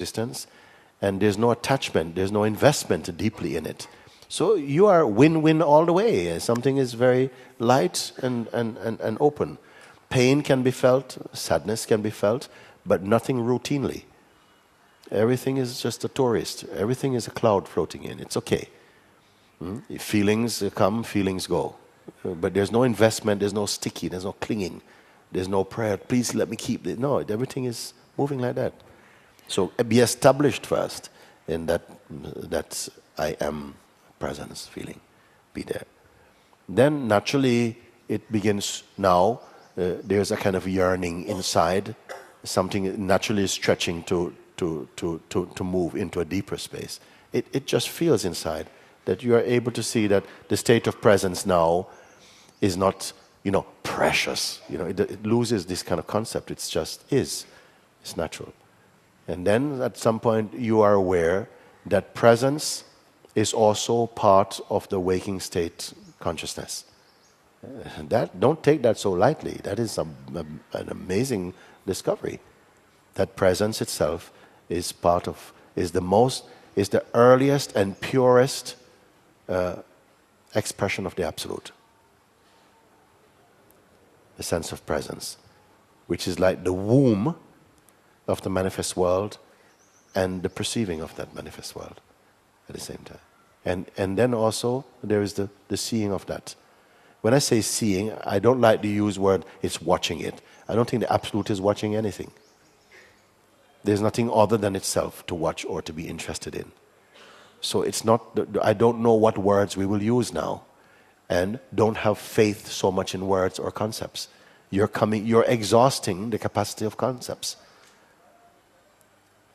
existence, and there's no attachment, there's no investment deeply in it. So you are win-win all the way. Something is very light and open. Pain can be felt, sadness can be felt, but nothing routinely. Everything is just a tourist. Everything is a cloud floating in. It's okay. Feelings come, feelings go. But there's no investment, there's no sticky, there's no clinging. There's no prayer, please let me keep it. No, everything is moving like that. So be established first in that I am presence feeling. Be there. Then naturally it begins now. There's a kind of yearning inside. Something naturally is stretching to move into a deeper space. It just feels inside that you are able to see that the state of presence now is not, precious. It loses this kind of concept. It's just is. It's natural. And then at some point you are aware that presence is also part of the waking state consciousnness. Don't take that so lightly. That is an amazing discovery. That presence itself is the earliest and purest expression of the Absolute. The sense of presence, which is like the womb of the manifest world and the perceiving of that manifest world at the same time. And then also there is the seeing of that. When I say seeing, I don't like to use the word it's watching it. I don't think the Absolute is watching anything. There's nothing other than itself to watch or to be interested in. So it's not, I don't know what words we will use now, and don't have faith so much in words or concepts. You're exhausting the capacity of concepts.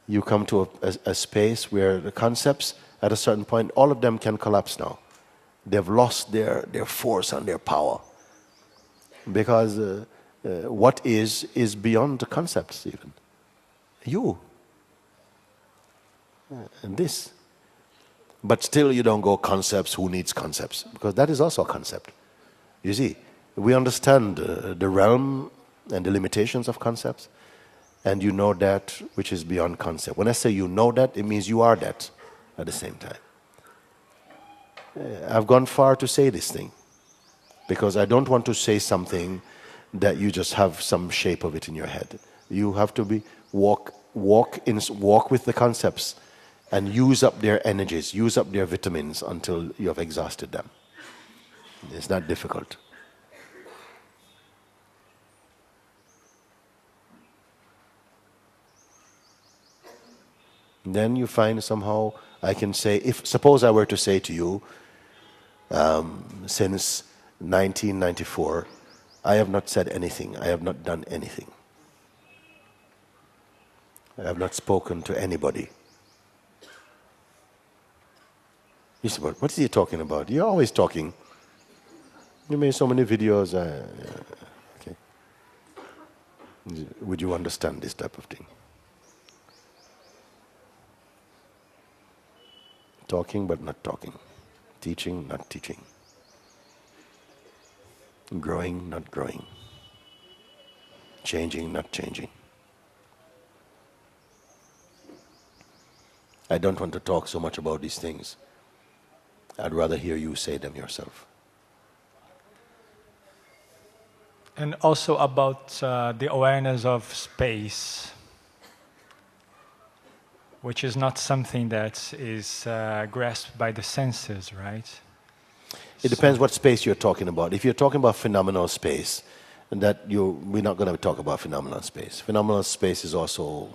You come to a space where the concepts, at a certain point, all of them can collapse now. They've lost their force and their power. Because what is beyond the concepts even. You. And this. But still you don't go concepts, who needs concepts? Because that is also a concept. You see, we understand the realm and the limitations of concepts, and you know that which is beyond concept. When I say you know that, it means you are that at the same time. I've gone far to say this thing, because I don't want to say something that you just have some shape of it in your head. You have to walk with the concepts and use up their energies, use up their vitamins until you have exhausted them. It's not difficult. Then you find somehow I can say, suppose I were to say to you, since 1994, I have not said anything, I have not done anything. I have not spoken to anybody. You say, what is he talking about? You're always talking. You made so many videos. Okay. Would you understand this type of thing? Talking but not talking. Teaching, not teaching. Growing, not growing. Changing, not changing. I don't want to talk so much about these things. I'd rather hear you say them yourself. And also about the awareness of space, which is not something that is grasped by the senses, right? It depends what space you're talking about. If you're talking about phenomenal space, we're not going to talk about phenomenal space. Phenomenal space is also,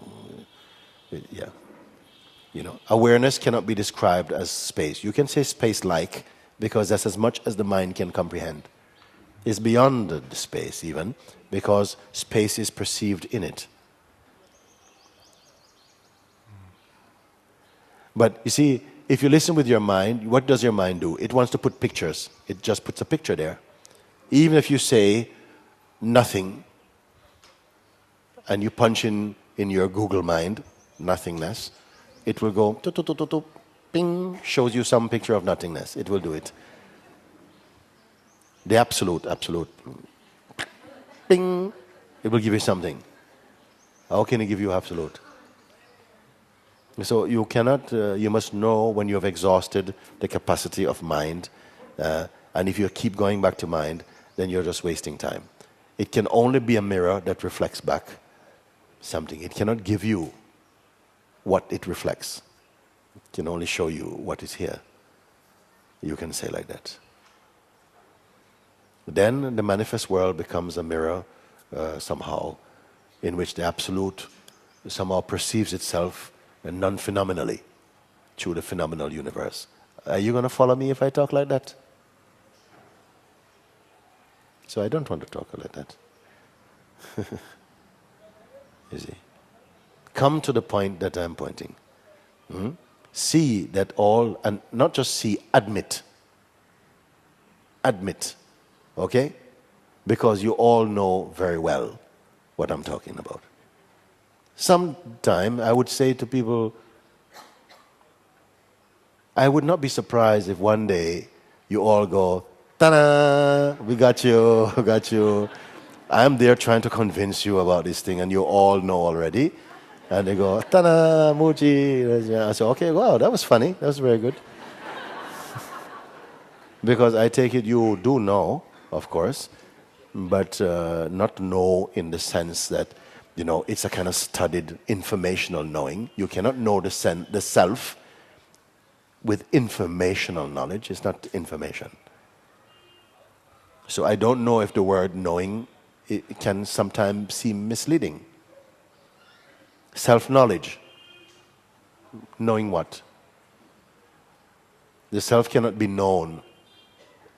awareness cannot be described as space. You can say space-like, because that's as much as the mind can comprehend. It's beyond the space even, because space is perceived in it. But you see, if you listen with your mind, what does your mind do? It wants to put pictures. It just puts a picture there. Even if you say nothing, and you punch in your Google mind, nothingness, it will go, ping, shows you some picture of nothingness. It will do it. The absolute, ping, it will give you something. How can it give you absolute? So you cannot, you must know when you have exhausted the capacity of mind, and if you keep going back to mind, then you're just wasting time. It can only be a mirror that reflects back something. It cannot give you what it reflects. It can only show you what is here. You can say like that. Then the manifest world becomes a mirror somehow, in which the absolute somehow perceives itself non-phenomenally through the phenomenal universe. Are you going to follow me if I talk like that? So I don't want to talk like that. You see? Come to the point that I'm pointing. See that all, and not just see, admit. Admit. Okay? Because you all know very well what I'm talking about. Sometime I would say to people, I would not be surprised if one day you all go, ta-da, we got you, we got you. I'm there trying to convince you about this thing and you all know already. And they go, ta-da, Muji. I say, okay, wow, that was funny. That was very good. Because I take it you do know, of course, but not know in the sense that, you know, it's a kind of studied informational knowing. You cannot know the self with informational knowledge. It's not information. So I don't know if the word knowing, it can sometimes seem misleading. Self-knowledge. Knowing what? The self cannot be known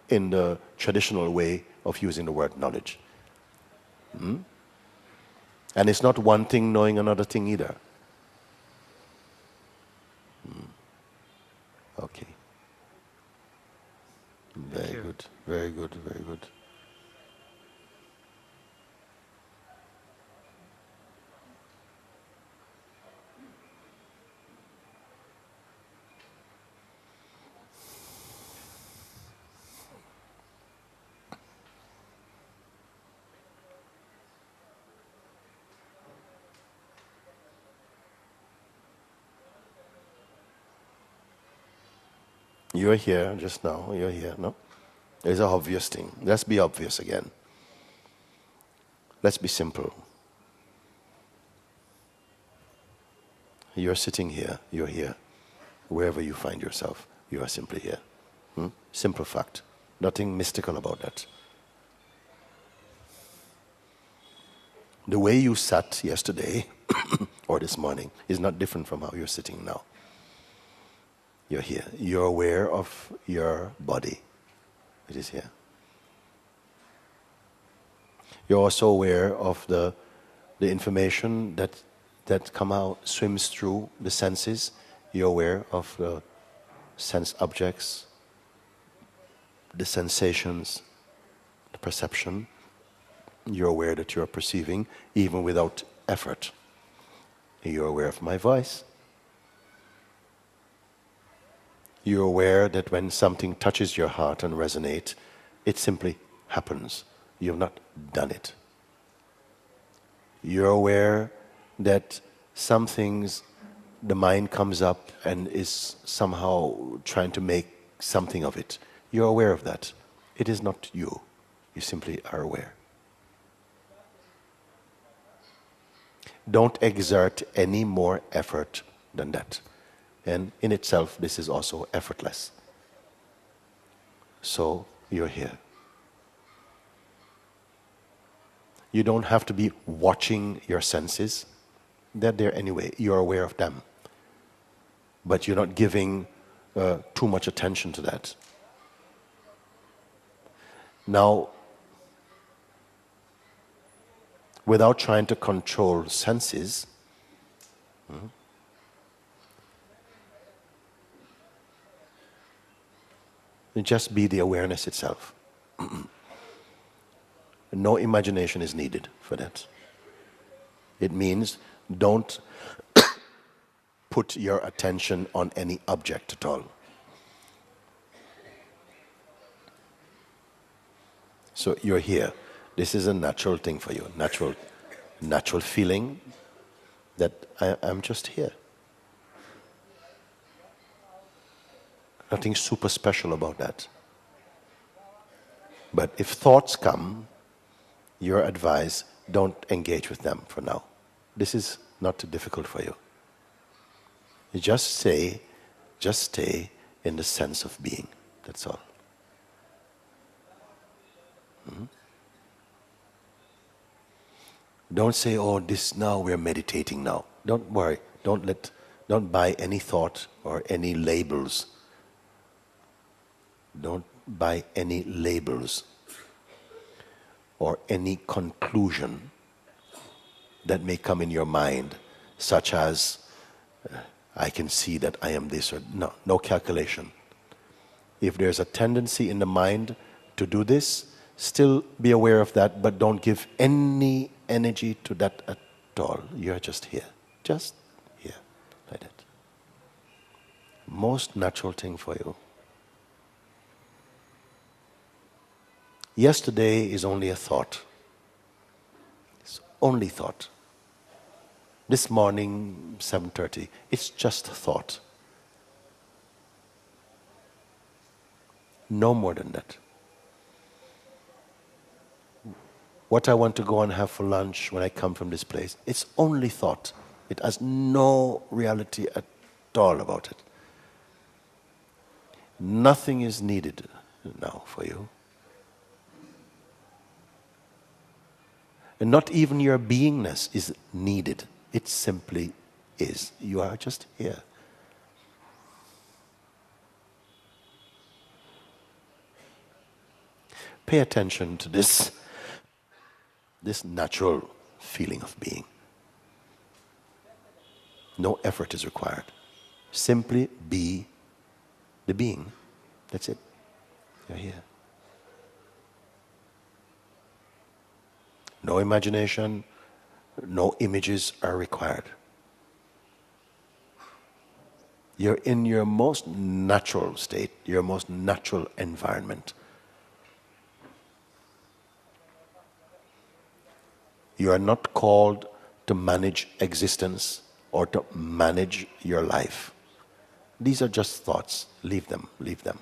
in the traditional way of using the word knowledge. And it's not one thing knowing another thing either. Okay. Very good, very good, very good. You're here just now, you're here, no? It's an obvious thing. Let's be obvious again. Let's be simple. You're sitting here, you're here. Wherever you find yourself, you are simply here. Simple fact. Nothing mystical about that. The way you sat yesterday or this morning is not different from how you're sitting now. You're here. You're aware of your body. It is here. You're also aware of the information that come out, swims through the senses. You're aware of the sense objects, the sensations, the perception. You're aware that you're perceiving even without effort. You're aware of my voice. You're aware that when something touches your heart and resonates, it simply happens. You've not done it. You're aware that some things, the mind comes up and is somehow trying to make something of it. You're aware of that. It is not you. You simply are aware. Don't exert any more effort than that. And in itself, this is also effortless. So, you're here. You don't have to be watching your senses. They're there anyway. You're aware of them. But you're not giving too much attention to that. Now, without trying to control senses, just be the awareness itself. No imagination is needed for that. It means don't put your attention on any object at all. So you're here. This is a natural thing for you, natural feeling that I'm just here. Nothing super special about that. But if thoughts come, your advice, don't engage with them for now. This is not too difficult for you. You just stay in the sense of being. That's all. Don't say, oh, this now, we're meditating now. Don't worry. Don't buy any thought or any labels. Don't buy any labels or any conclusion that may come in your mind, such as, I can see that I am this, or no calculation. If there's a tendency in the mind to do this, still be aware of that, but don't give any energy to that at all. You're just here, like that. Most natural thing for you. Yesterday is only a thought. It's only thought. This morning, 7:30, it's just a thought. No more than that. What I want to go and have for lunch when I come from this place, it's only thought. It has no reality at all about it. Nothing is needed now for you. And not even your beingness is needed. It simply is. You are just here. Pay attention to this natural feeling of being. No effort is required. Simply be the being. That's it. You're here. No imagination, no images are required. You're in your most natural state, your most natural environment. You are not called to manage existence or to manage your life. These are just thoughts. Leave them, leave them.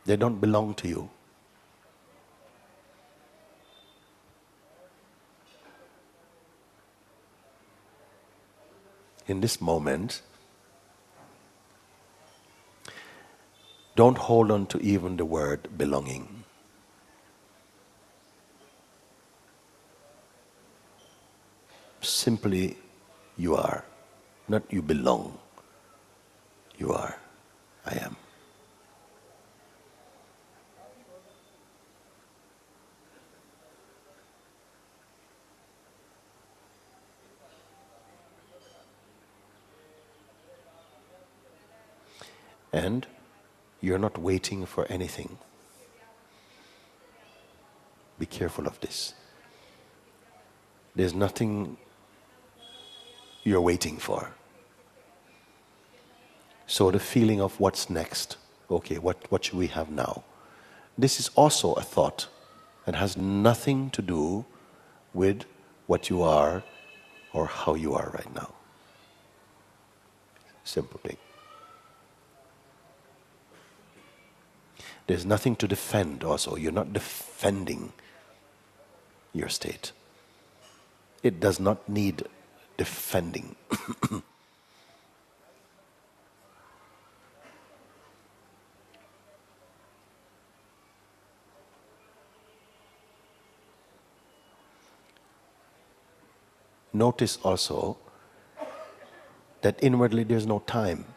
They don't belong to you. In this moment, don't hold on to even the word belonging. Simply, you are. Not you belong. You are. I am. And you're not waiting for anything. Be careful of this. There's nothing you're waiting for. So the feeling of what's next, okay, what should we have now? This is also a thought and has nothing to do with what you are or how you are right now. Simple thing. There's nothing to defend also. You're not defending your state. It does not need defending. Notice also that inwardly there's no time.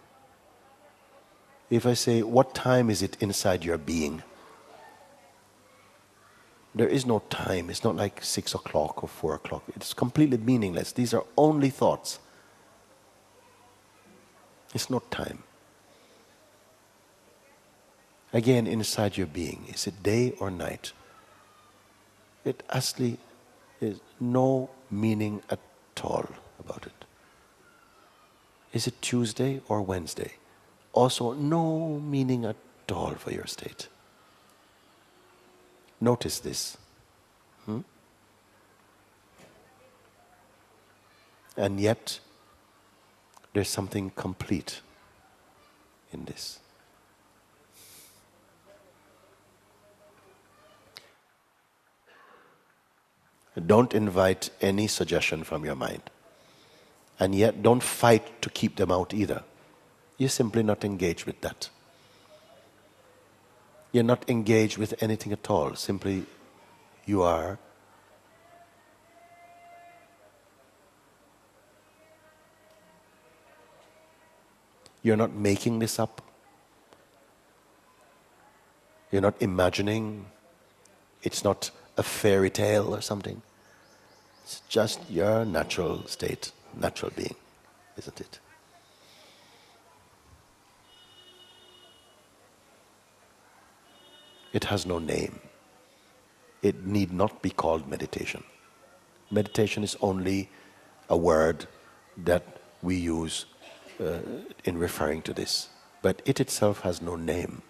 If I say, what time is it inside your being? There is no time. It's not like 6 o'clock or 4 o'clock. It's completely meaningless. These are only thoughts. It's not time. Again, inside your being, is it day or night? It actually is no meaning at all about it. Is it Tuesday or Wednesday? Also, no meaning at all for your state. Notice this. And yet, there's something complete in this. Don't invite any suggestion from your mind. And yet don't fight to keep them out either. You're simply not engaged with that. You're not engaged with anything at all. Simply you are. You're not making this up. You're not imagining. It's not a fairy tale or something. It's just your natural state, natural being, isn't it? It has no name. It need not be called meditation. Meditation is only a word that we use in referring to this. But it itself has no name.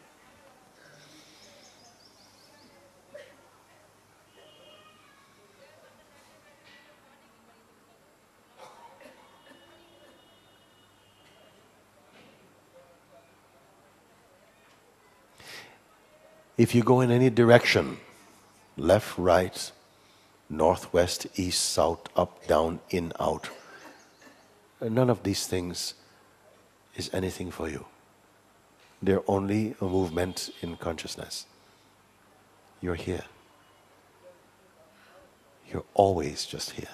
If you go in any direction, left, right, northwest, east, south, up, down, in, out, none of these things is anything for you. They're only a movement in consciousness. You're here. You're always just here.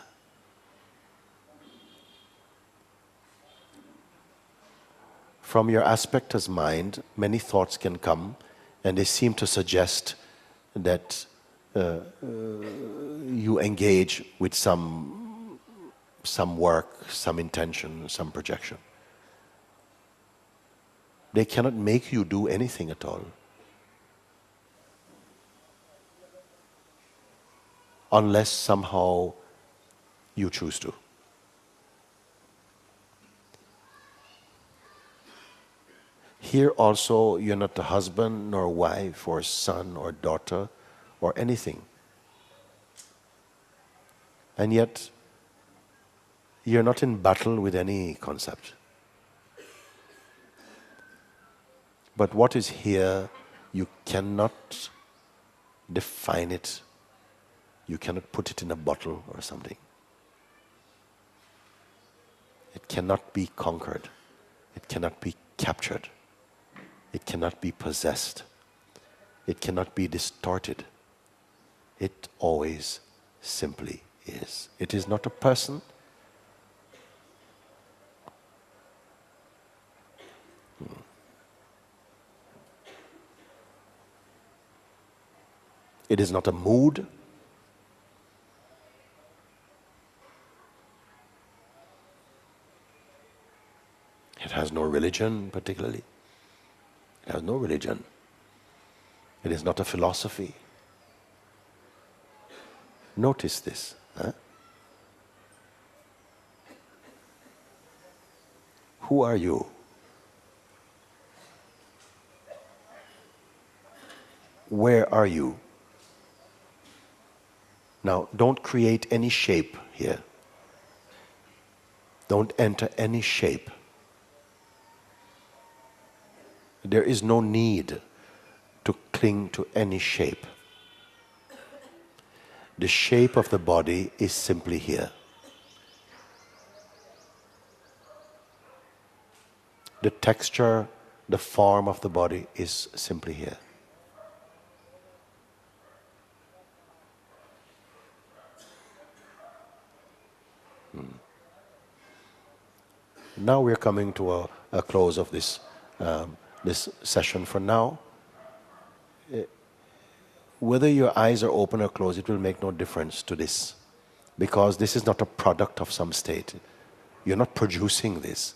From your aspect as mind, many thoughts can come, and they seem to suggest that you engage with some work, some intention, some projection. They cannot make you do anything at all. Unless somehow you choose to. Here also, you're not a husband, nor a wife, or son, or daughter, or anything. And yet, you're not in battle with any concept. But what is here, you cannot define it. You cannot put it in a bottle or something. It cannot be conquered. It cannot be captured. It cannot be possessed. It cannot be distorted. It always simply is. It is not a person. It is not a mood. It has no religion particularly. It has no religion. It is not a philosophy. Notice this. Huh? Who are you? Where are you? Now, don't create any shape here. Don't enter any shape. There is no need to cling to any shape. The shape of the body is simply here. The texture, the form of the body is simply here. Now we're coming to a close of this this session for now. Whether your eyes are open or closed, it will make no difference to this, because this is not a product of some state. You're not producing this.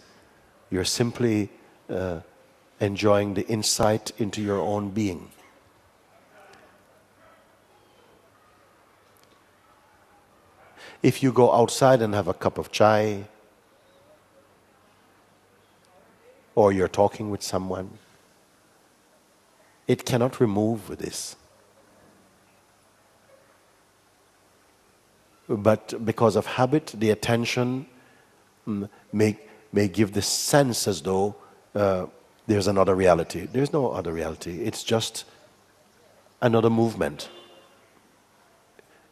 You're simply enjoying the insight into your own being. If you go outside and have a cup of chai, or you're talking with someone, it cannot remove this. But because of habit, the attention may give the sense as though there's another reality. There's no other reality. It's just another movement.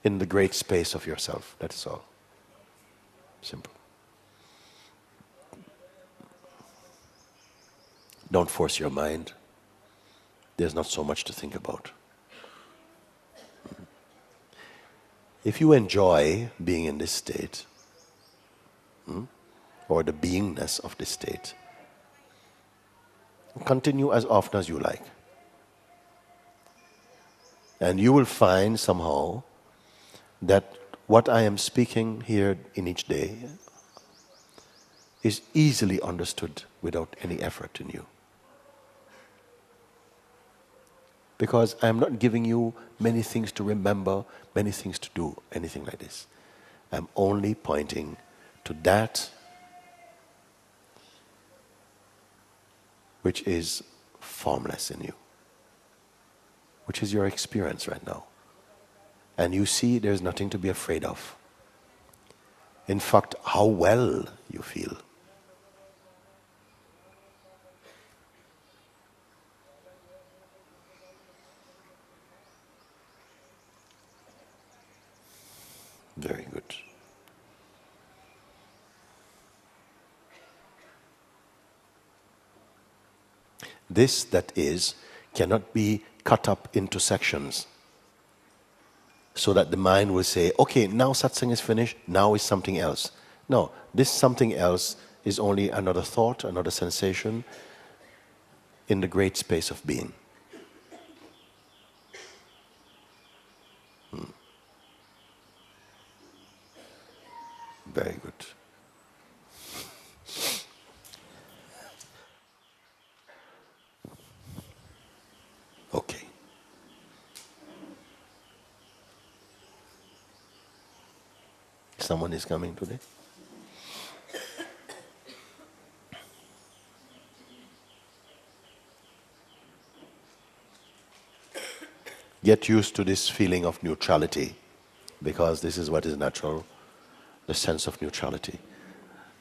in the great space of yourself. That is all. Simple. Don't force your mind. There's not so much to think about. If you enjoy being in this state, or the beingness of this state, continue as often as you like. And you will find somehow that what I am speaking here in each day is easily understood without any effort in you. Because I am not giving you many things to remember, many things to do, anything like this. I'm only pointing to that which is formless in you, which is your experience right now. And you see there's nothing to be afraid of. In fact, how well you feel. Very good. This, that is, cannot be cut up into sections so that the mind will say, okay, now satsang is finished, now is something else. No, this something else is only another thought, another sensation in the great space of being. Very good. Okay. Someone is coming today? Get used to this feeling of neutrality, because this is what is natural, the sense of neutrality.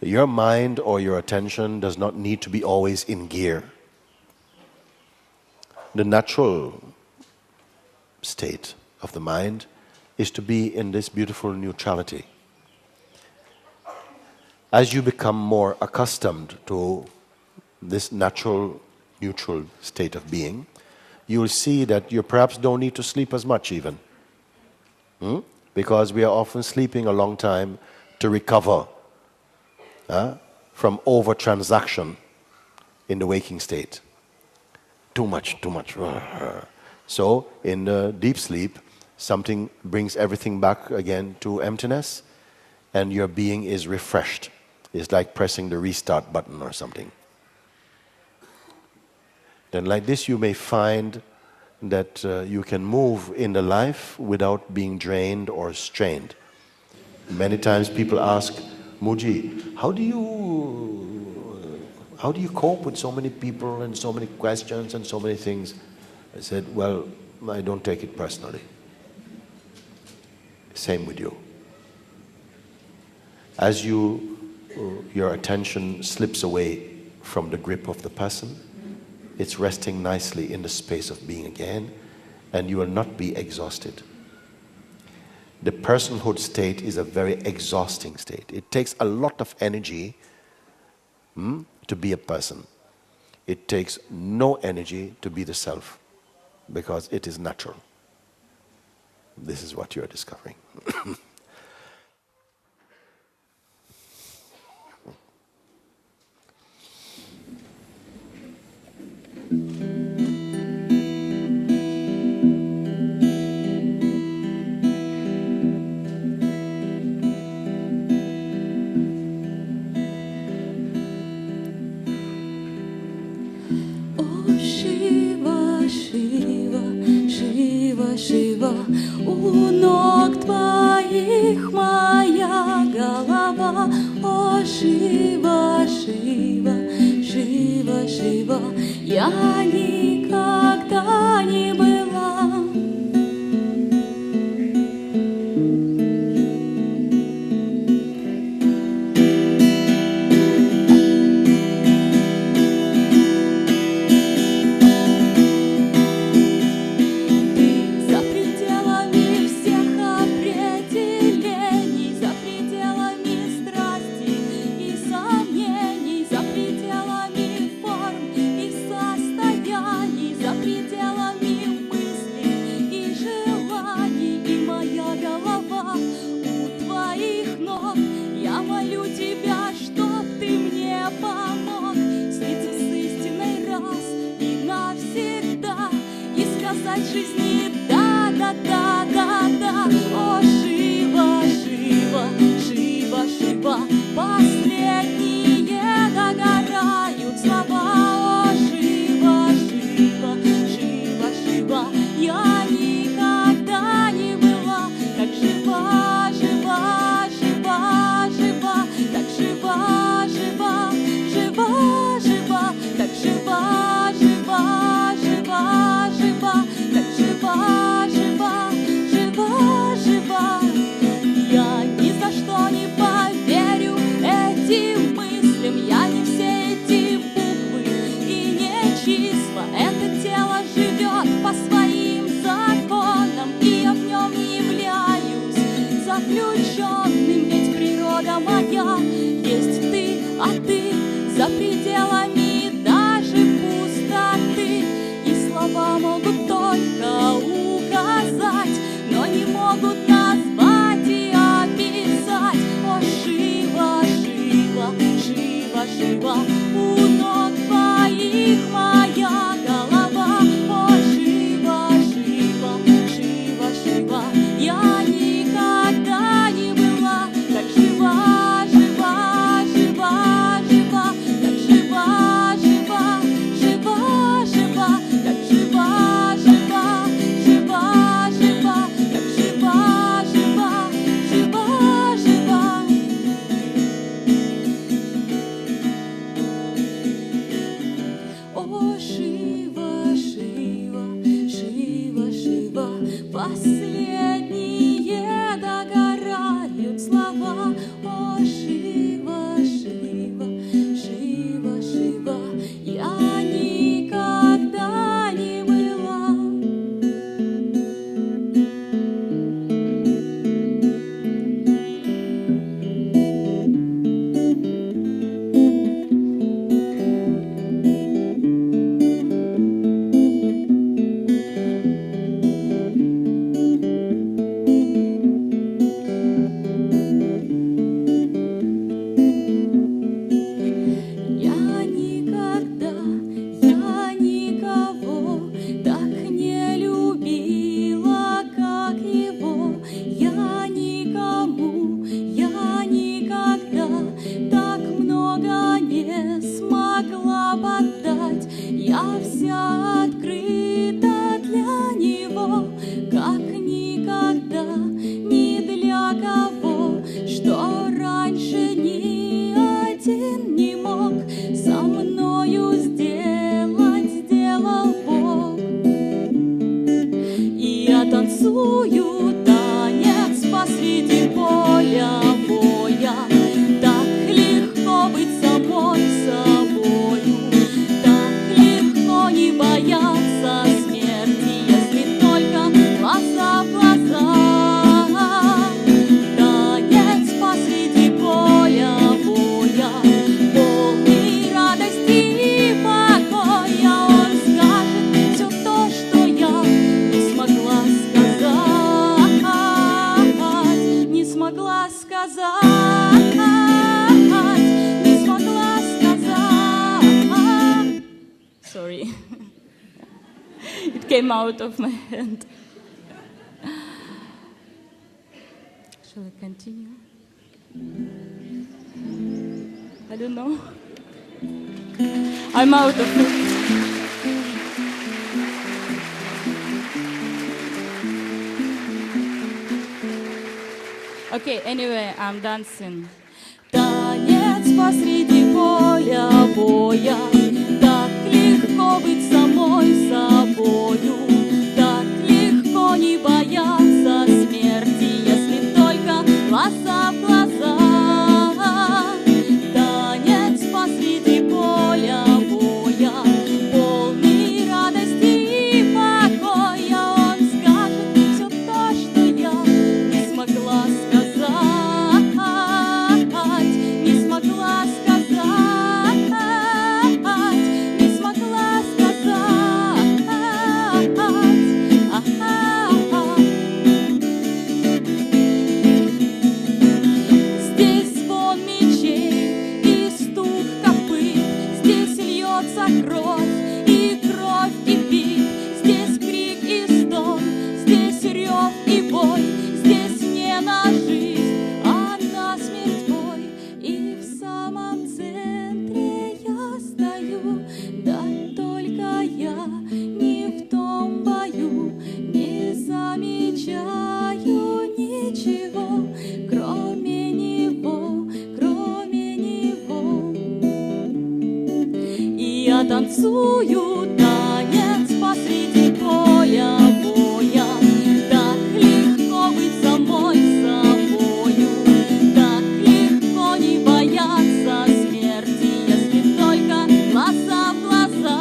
Your mind or your attention does not need to be always in gear. The natural state of the mind is to be in this beautiful neutrality. As you become more accustomed to this natural, neutral state of being, you will see that you perhaps don't need to sleep as much even. Because we are often sleeping a long time to recover from over-transaction in the waking state. Too much. So in deep sleep, something brings everything back again to emptiness, and your being is refreshed. It's like pressing the restart button or something. Then like this you may find that you can move in the life without being drained or strained. Many times people ask, Muji, how do you cope with so many people and so many questions and so many things? I said, well, I don't take it personally. Same with you. As your attention slips away from the grip of the person, it's resting nicely in the space of being again, and you will not be exhausted. The personhood state is a very exhausting state. It takes a lot of energy to be a person. It takes no energy to be the self, because it is natural. This is what you are discovering. Шива, у ног твоих моя голова. О, Шива, Шива, Шива, Шива, я никогда не была. радость жизни, да, да, да, да, да. О, Шива, Шива, Шива, Шива, последние догорают слова. О, Шива, Шива, Шива, Шива, я никогда не была так жива, жива, жива, жива, так жива, жива, жива, жива, так жива, жива, жива, жива, так жива, жива, жива, жива. Я ни за что не поверю этим мыслям, я не все эти буквы и не числа. Это тело живет по своим законам, и я в нем не являюсь заключенным, ведь природа моя есть ты, а ты за пределами даже пустоты. И слова могут только указать, но не могут назвать и описать. О, Шива, Шива, Шива, Шива, у ног твоих моя голова. О, Шива, Шива, Шива, Шива, я никогда не была так жива, жива, жива, жива, так жива, жива, жива, жива, так жива, жива, жива, жива, так жива, жива, жива, жива. О, Шива, Шива, Шива, Шива, последние догорают слова. О, Шива, Шива, Шива, Шива, я никогда не была. Я никого так не любила, как его. Я никогда так много не смогла поддать. Я вся открыта для него, как никогда, ни для кого, что раньше ни один не мог со мною сделать, сделал Бог. И я танцую танец посреди поля боя. Так легко быть самой собою, так легко не бояться смерти, если только глаза в глаза. Танец посреди поля боя, полный радости и покоя. Он скажет все то, что я не смогла сказать, не смогла сказать, не смогла сказать. Sorry, it came out of my hand. Shall I continue? I don't know. I'm out of it. Okay, anyway, I'm dancing. Танец посреди поля боя. Так легко быть самой собою, так легко не бояться смерти, если только глаза в глаза. Танец посреди поля боя, полный радости и покоя. Он скажет все то, что я не смогла сказать, не смогла сказать, не смогла сказать. Здесь звон мечей и стук копыт, здесь льется кровь, и кровь кипит, здесь крик и я танцую танец посреди поля боя. Так легко быть самой собою, так легко не бояться смерти, если только глаза в глаза.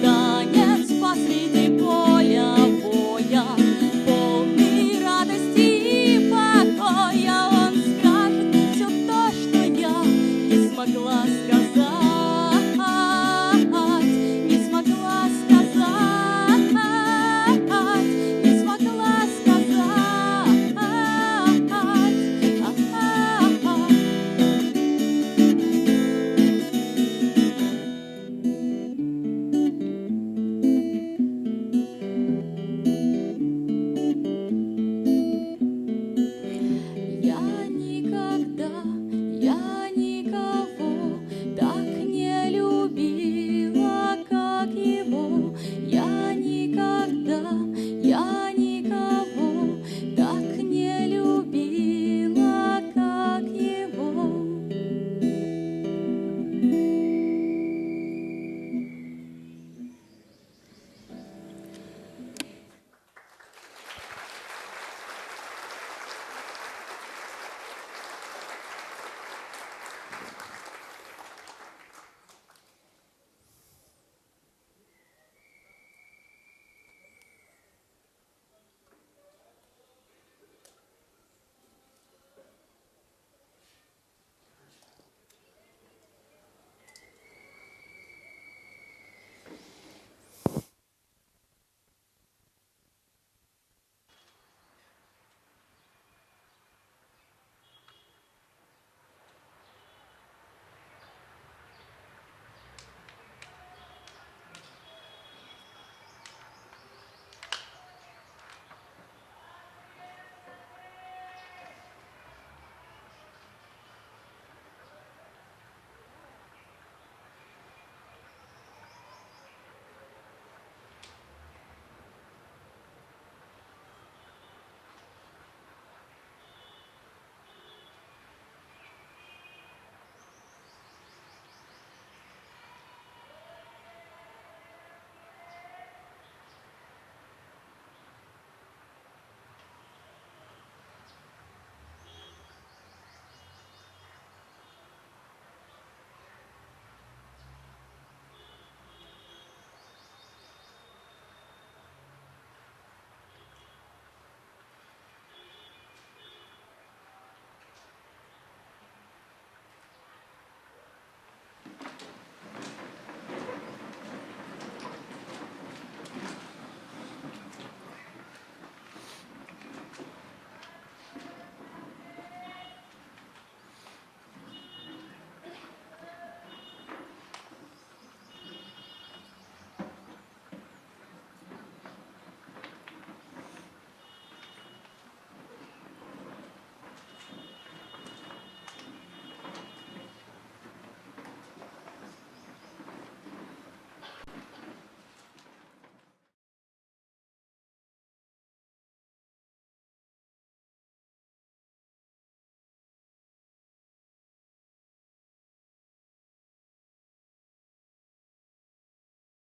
Танец посреди поля боя, полный радости и покоя. Он скажет все то, что я не смогла сказать.